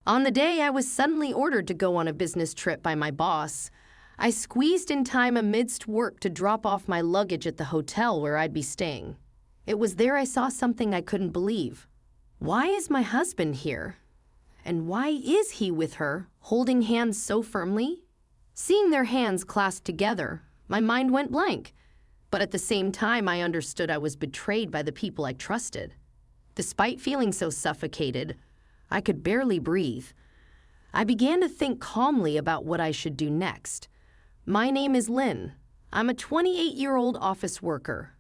On the day I was suddenly ordered to go on a business trip by my boss, I squeezed in time amidst work to drop off my luggage at the hotel where I'd be staying. It was there I saw something I couldn't believe. Why is my husband here? And why is he with her, holding hands so firmly? Seeing their hands clasped together, my mind went blank. But at the same time, I understood I was betrayed by the people I trusted. Despite feeling so suffocated, I could barely breathe. I began to think calmly about what I should do next. My name is Lynn. I'm a 28-year-old office worker.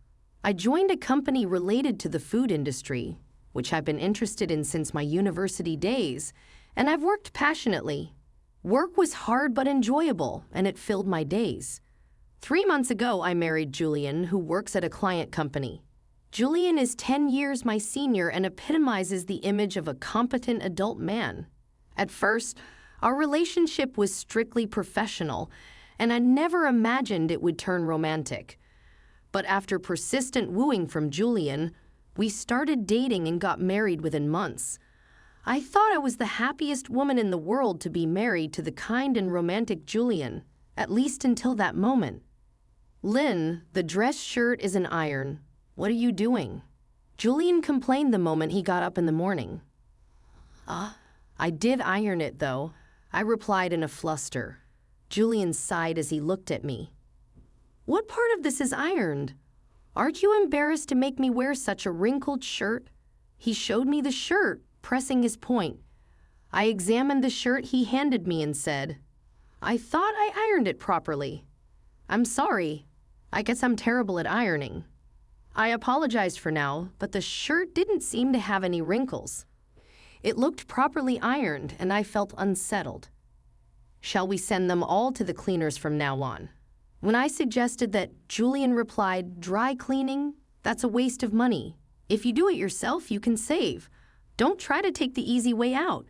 I joined a company related to the food industry, which I've been interested in since my university days, and I've worked passionately. Work was hard but enjoyable, and it filled my days. 3 months ago, I married Julian, who works at a client company. Julian is 10 years my senior and epitomizes the image of a competent adult man. At first, our relationship was strictly professional, and I never imagined it would turn romantic. But after persistent wooing from Julian, we started dating and got married within months. I thought I was the happiest woman in the world to be married to the kind and romantic Julian, at least until that moment. Lynn, the dress shirt is an iron. What are you doing? Julian complained the moment he got up in the morning. I did iron it, though, I replied in a fluster. Julian sighed as he looked at me. What part of this is ironed? Aren't you embarrassed to make me wear such a wrinkled shirt? He showed me the shirt, pressing his point. I examined the shirt he handed me and said, I thought I ironed it properly. I'm sorry. I guess I'm terrible at ironing. I apologized for now, but the shirt didn't seem to have any wrinkles. It looked properly ironed, and I felt unsettled. Shall we send them all to the cleaners from now on? When I suggested that, Julian replied, dry cleaning? That's a waste of money. If you do it yourself, you can save. Don't try to take the easy way out.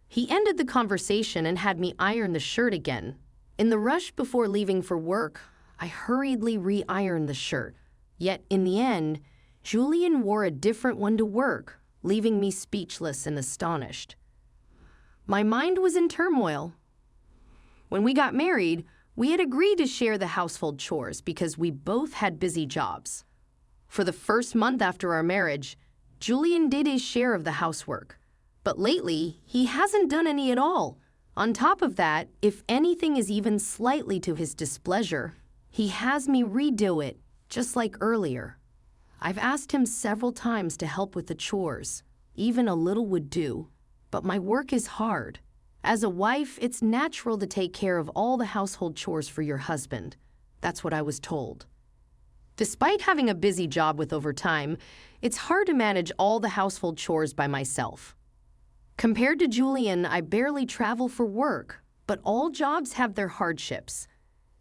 He ended the conversation and had me iron the shirt again. In the rush before leaving for work, I hurriedly re-ironed the shirt. Yet in the end, Julian wore a different one to work, leaving me speechless and astonished. My mind was in turmoil. When we got married, we had agreed to share the household chores because we both had busy jobs. For the first month after our marriage, Julian did his share of the housework. But lately, he hasn't done any at all. On top of that, if anything is even slightly to his displeasure, he has me redo it, just like earlier. I've asked him several times to help with the chores. Even a little would do. But my work is hard. As a wife, it's natural to take care of all the household chores for your husband. That's what I was told. Despite having a busy job with overtime, it's hard to manage all the household chores by myself. Compared to Julian, I barely travel for work, but all jobs have their hardships.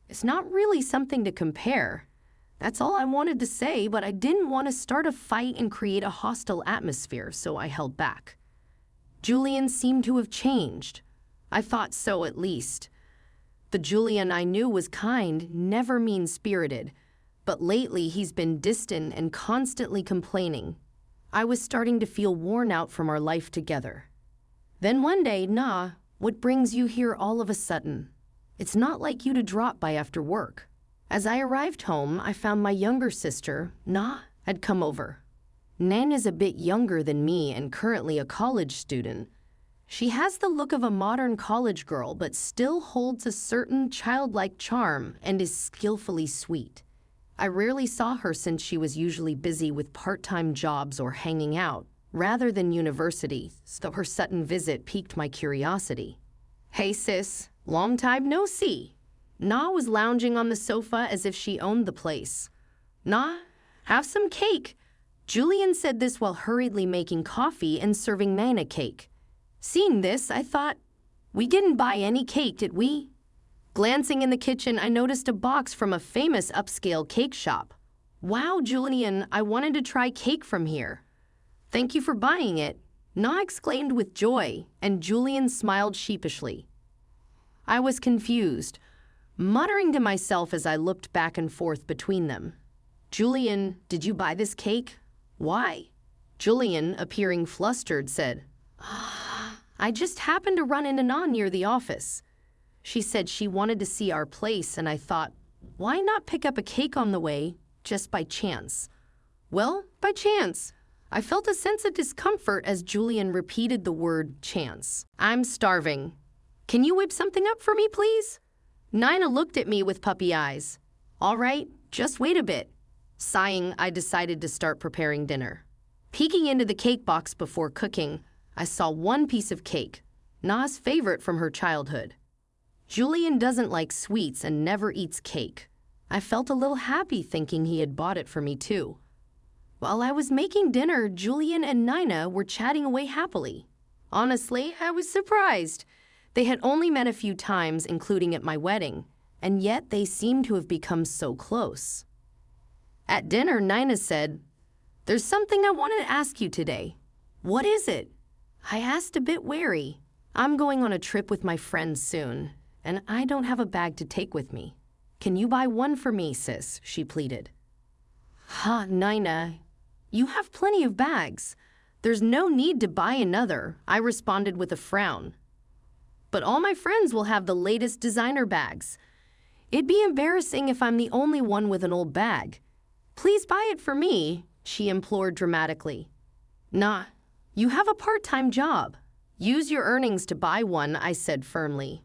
It's not really something to compare. That's all I wanted to say, but I didn't want to start a fight and create a hostile atmosphere, so I held back. Julian seemed to have changed. I thought so, at least. The Julian I knew was kind, never mean-spirited, but lately he's been distant and constantly complaining. I was starting to feel worn out from our life together. Then one day, what brings you here all of a sudden? It's not like you to drop by after work. As I arrived home, I found my younger sister, had come over. Nan is a bit younger than me and currently a college student. She has the look of a modern college girl, but still holds a certain childlike charm and is skillfully sweet. I rarely saw her since she was usually busy with part-time jobs or hanging out, rather than university, so her sudden visit piqued my curiosity. Hey sis, long time no see. Na was lounging on the sofa as if she owned the place. Na, have some cake. Julian said this while hurriedly making coffee and serving Nan a cake. Seeing this, I thought, we didn't buy any cake, did we? Glancing in the kitchen, I noticed a box from a famous upscale cake shop. Wow, Julian, I wanted to try cake from here. Thank you for buying it, Na exclaimed with joy, and Julian smiled sheepishly. I was confused, muttering to myself as I looked back and forth between them. Julian, did you buy this cake? Why? Julian, appearing flustered, said, I just happened to run into Na near the office. She said she wanted to see our place, and I thought, why not pick up a cake on the way, just by chance? Well, by chance. I felt a sense of discomfort as Julian repeated the word chance. I'm starving. Can you whip something up for me, please? Nina looked at me with puppy eyes. All right, just wait a bit. Sighing, I decided to start preparing dinner. Peeking into the cake box before cooking, I saw one piece of cake, Na's favorite from her childhood. Julian doesn't like sweets and never eats cake. I felt a little happy thinking he had bought it for me too. While I was making dinner, Julian and Nina were chatting away happily. Honestly, I was surprised. They had only met a few times, including at my wedding, and yet they seemed to have become so close. At dinner, Nina said, "There's something I wanted to ask you today." "What is it?" I asked a bit wary. "I'm going on a trip with my friends soon, and I don't have a bag to take with me. Can you buy one for me, sis?" she pleaded. Nina, you have plenty of bags. There's no need to buy another, I responded with a frown. But all my friends will have the latest designer bags. It'd be embarrassing if I'm the only one with an old bag. Please buy it for me, she implored dramatically. Nah, you have a part-time job. Use your earnings to buy one, I said firmly.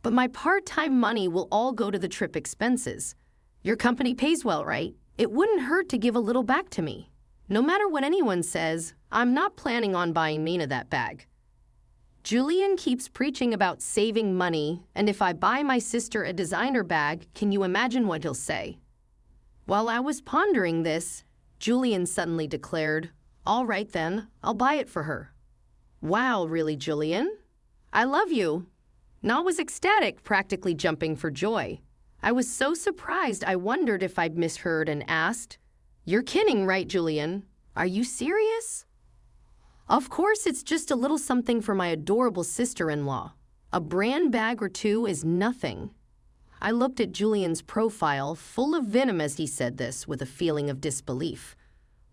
But my part-time money will all go to the trip expenses. Your company pays well, right? It wouldn't hurt to give a little back to me. No matter what anyone says, I'm not planning on buying Nina that bag. Julian keeps preaching about saving money, and if I buy my sister a designer bag, can you imagine what he'll say? While I was pondering this, Julian suddenly declared, "All right then, I'll buy it for her." Wow, really, Julian? I love you. Na was ecstatic, practically jumping for joy. I was so surprised I wondered if I'd misheard and asked, "You're kidding, right, Julian? Are you serious?" Of course, it's just a little something for my adorable sister-in-law. A brand bag or two is nothing. I looked at Julian's profile, full of venom as he said this, with a feeling of disbelief.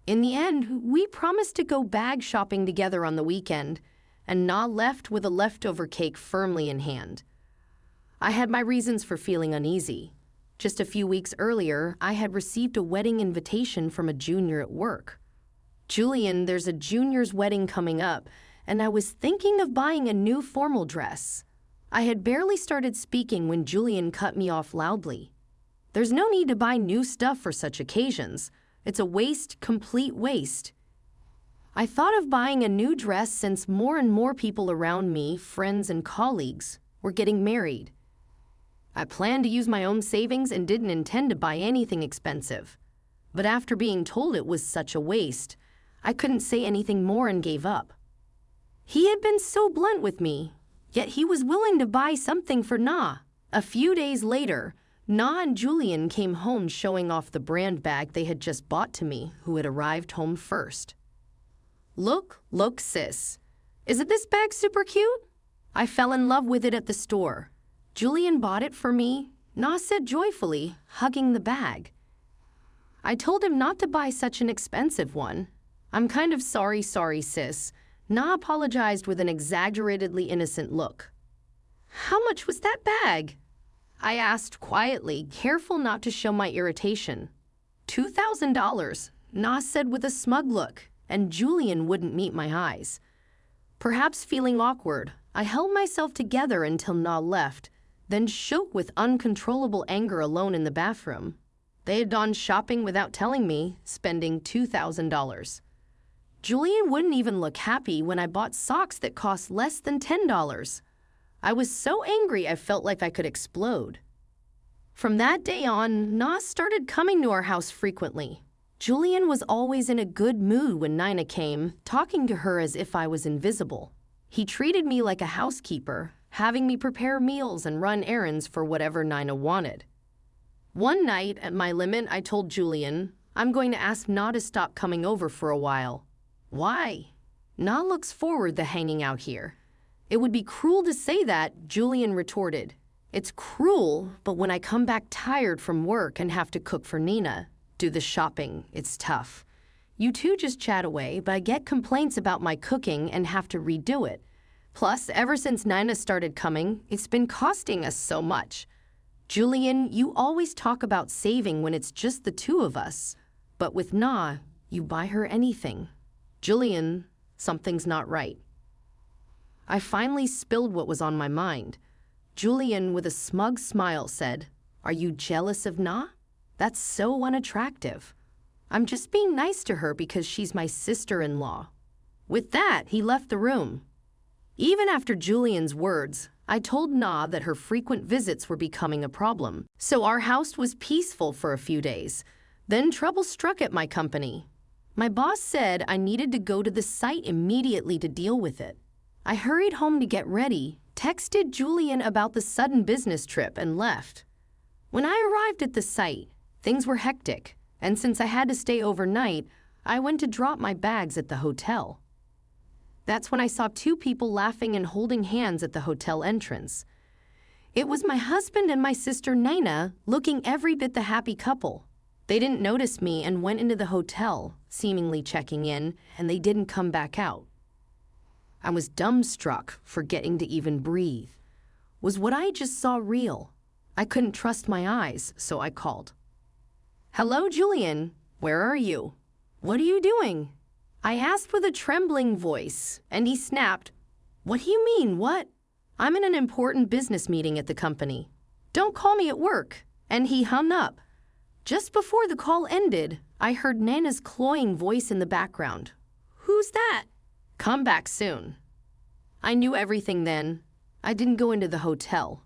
In the end, we promised to go bag shopping together on the weekend, and Na left with a leftover cake firmly in hand. I had my reasons for feeling uneasy. Just a few weeks earlier, I had received a wedding invitation from a junior at work. "Julian, there's a junior's wedding coming up, and I was thinking of buying a new formal dress." I had barely started speaking when Julian cut me off loudly. "There's no need to buy new stuff for such occasions. It's a waste, complete waste." I thought of buying a new dress since more and more people around me, friends and colleagues, were getting married. I planned to use my own savings and didn't intend to buy anything expensive. But after being told it was such a waste, I couldn't say anything more and gave up. He had been so blunt with me, yet he was willing to buy something for Na. A few days later, Na and Julian came home showing off the brand bag they had just bought to me, who had arrived home first. Look, sis. Isn't this bag super cute? I fell in love with it at the store. Julian bought it for me, Na said joyfully, hugging the bag. I told him not to buy such an expensive one. I'm kind of sorry, sis. Na apologized with an exaggeratedly innocent look. How much was that bag? I asked quietly, careful not to show my irritation. $2,000, Na said with a smug look, and Julian wouldn't meet my eyes. Perhaps feeling awkward, I held myself together until Na left, then shook with uncontrollable anger alone in the bathroom. They had gone shopping without telling me, spending $2,000. Julian wouldn't even look happy when I bought socks that cost less than $10. I was so angry I felt like I could explode. From that day on, Na started coming to our house frequently. Julian was always in a good mood when Nina came, talking to her as if I was invisible. He treated me like a housekeeper, having me prepare meals and run errands for whatever Nina wanted. One night, at my limit, I told Julian, I'm going to ask Na to stop coming over for a while. Why? Na looks forward to hanging out here. It would be cruel to say that, Julian retorted. It's cruel, but when I come back tired from work and have to cook for Nina, do the shopping, it's tough. You two just chat away, but I get complaints about my cooking and have to redo it. Plus, ever since Nina started coming, it's been costing us so much. Julian, you always talk about saving when it's just the two of us. But with Na, you buy her anything. Julian, something's not right. I finally spilled what was on my mind. Julian, with a smug smile, said, "Are you jealous of Na? That's so unattractive. I'm just being nice to her because she's my sister-in-law." With that, he left the room. Even after Julian's words, I told Na that her frequent visits were becoming a problem. So our house was peaceful for a few days. Then trouble struck at my company. My boss said I needed to go to the site immediately to deal with it. I hurried home to get ready, texted Julian about the sudden business trip, and left. When I arrived at the site, things were hectic, and since I had to stay overnight, I went to drop my bags at the hotel. That's when I saw two people laughing and holding hands at the hotel entrance. It was my husband and my sister Nina, looking every bit the happy couple. They didn't notice me and went into the hotel, seemingly checking in, and they didn't come back out. I was dumbstruck, forgetting to even breathe. Was what I just saw real? I couldn't trust my eyes, so I called. "Hello, Julian. Where are you? What are you doing?" I asked with a trembling voice, and he snapped, "What do you mean, what?" "I'm in an important business meeting at the company. Don't call me at work." And he hung up. Just before the call ended, I heard Nana's cloying voice in the background. "Who's that?" "Come back soon." I knew everything then. I didn't go into the hotel.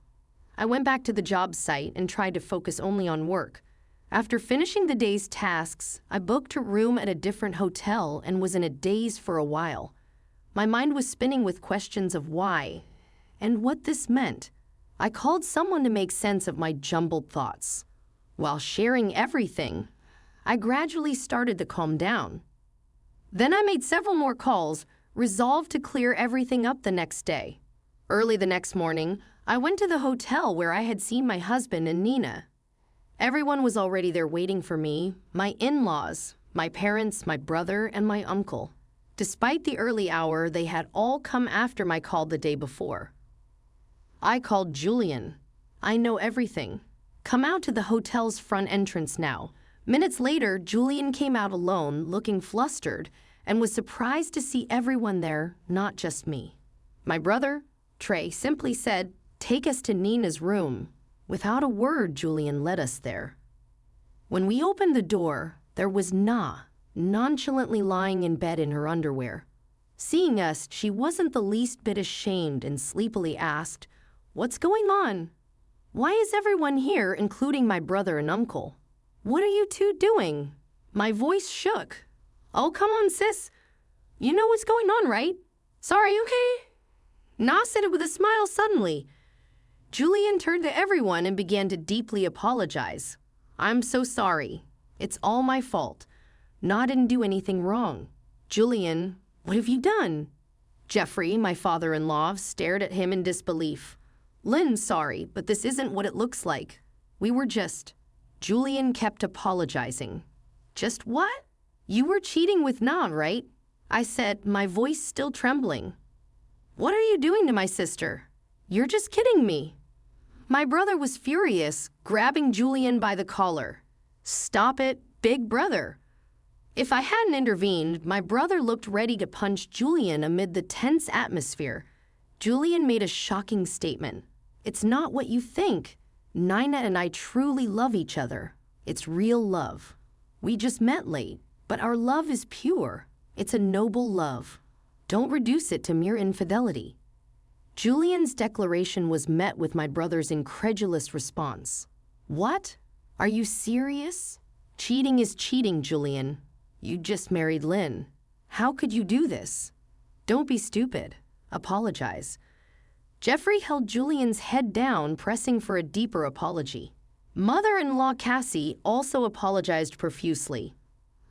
I went back to the job site and tried to focus only on work. After finishing the day's tasks, I booked a room at a different hotel and was in a daze for a while. My mind was spinning with questions of why and what this meant. I called someone to make sense of my jumbled thoughts. While sharing everything, I gradually started to calm down. Then I made several more calls, resolved to clear everything up the next day. Early the next morning, I went to the hotel where I had seen my husband and Nina. Everyone was already there waiting for me, my in-laws, my parents, my brother, and my uncle. Despite the early hour, they had all come after my call the day before. I called Julian. "I know everything. Come out to the hotel's front entrance now." Minutes later, Julian came out alone, looking flustered, and was surprised to see everyone there, not just me. My brother, Trey, simply said, "Take us to Nina's room." Without a word, Julian led us there. When we opened the door, there was Na, nonchalantly lying in bed in her underwear. Seeing us, she wasn't the least bit ashamed and sleepily asked, "What's going on? Why is everyone here, including my brother and uncle? What are you two doing?" My voice shook. "Oh, come on, sis. You know what's going on, right? Sorry, okay?" Na said it with a smile suddenly. Julian turned to everyone and began to deeply apologize. "I'm so sorry. It's all my fault. Na didn't do anything wrong." "Julian, what have you done?" Jeffrey, my father-in-law, stared at him in disbelief. "Lynn, sorry, but this isn't what it looks like. We were just..." Julian kept apologizing. "Just what?" "You were cheating with Na, right?" I said, my voice still trembling. "What are you doing to my sister? You're just kidding me." My brother was furious, grabbing Julian by the collar. "Stop it, big brother." If I hadn't intervened, my brother looked ready to punch Julian amid the tense atmosphere. Julian made a shocking statement. "It's not what you think. Nina and I truly love each other. It's real love. We just met late, but our love is pure. It's a noble love. Don't reduce it to mere infidelity." Julian's declaration was met with my brother's incredulous response. "What? Are you serious? Cheating is cheating, Julian. You just married Lynn. How could you do this? Don't be stupid. Apologize." Jeffrey held Julian's head down, pressing for a deeper apology. Mother-in-law Cassie also apologized profusely.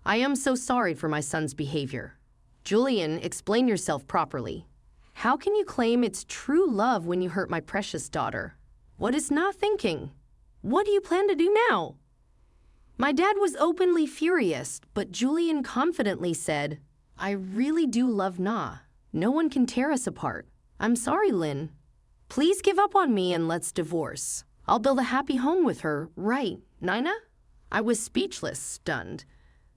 "I am so sorry for my son's behavior. Julian, explain yourself properly. How can you claim it's true love when you hurt my precious daughter? What is Na thinking? What do you plan to do now?" My dad was openly furious, but Julian confidently said, "I really do love Na. No one can tear us apart. I'm sorry, Lynn. Please give up on me and let's divorce. I'll build a happy home with her, right, Nina? I was speechless, stunned.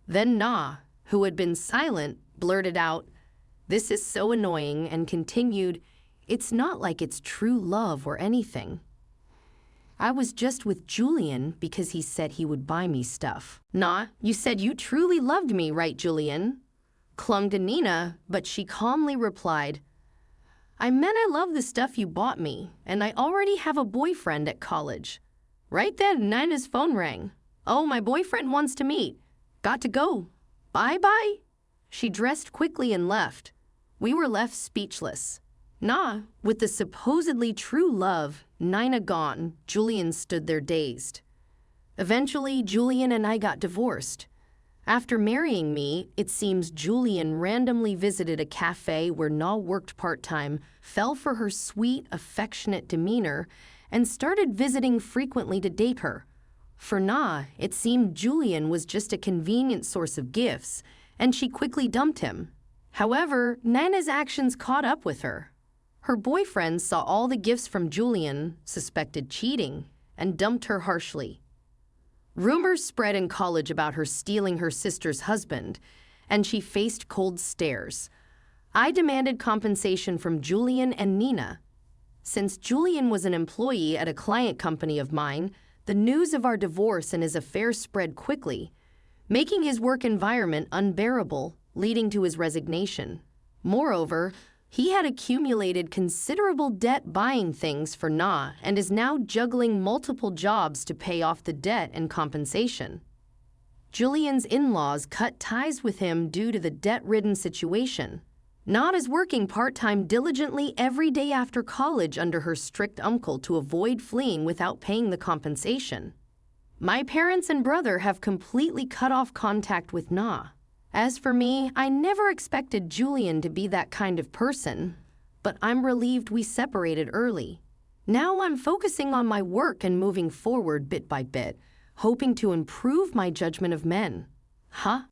Then Na, who had been silent, blurted out, "This is so annoying," and continued, "It's not like it's true love or anything. I was just with Julian because he said he would buy me stuff." "Na, you said you truly loved me, right, Julian?" clung to Nina, but she calmly replied, "I meant I love the stuff you bought me, and I already have a boyfriend at college." Right then, Nina's phone rang. "Oh, my boyfriend wants to meet. Got to go. Bye-bye." She dressed quickly and left. We were left speechless. Nah, with the supposedly true love, Nina gone, Julian stood there dazed. Eventually, Julian and I got divorced. After marrying me, it seems Julian randomly visited a cafe where Na worked part-time, fell for her sweet, affectionate demeanor, and started visiting frequently to date her. For Na, it seemed Julian was just a convenient source of gifts, and she quickly dumped him. However, Nina's actions caught up with her. Her boyfriend saw all the gifts from Julian, suspected cheating, and dumped her harshly. Rumors spread in college about her stealing her sister's husband, and she faced cold stares. I demanded compensation from Julian and Nina. Since Julian was an employee at a client company of mine, the news of our divorce and his affair spread quickly, making his work environment unbearable, leading to his resignation. Moreover, he had accumulated considerable debt buying things for Na and is now juggling multiple jobs to pay off the debt and compensation. Julian's in-laws cut ties with him due to the debt-ridden situation. Na is working part-time diligently every day after college under her strict uncle to avoid fleeing without paying the compensation. My parents and brother have completely cut off contact with Na. As for me, I never expected Julian to be that kind of person, but I'm relieved we separated early. Now I'm focusing on my work and moving forward bit by bit, hoping to improve my judgment of men. Huh?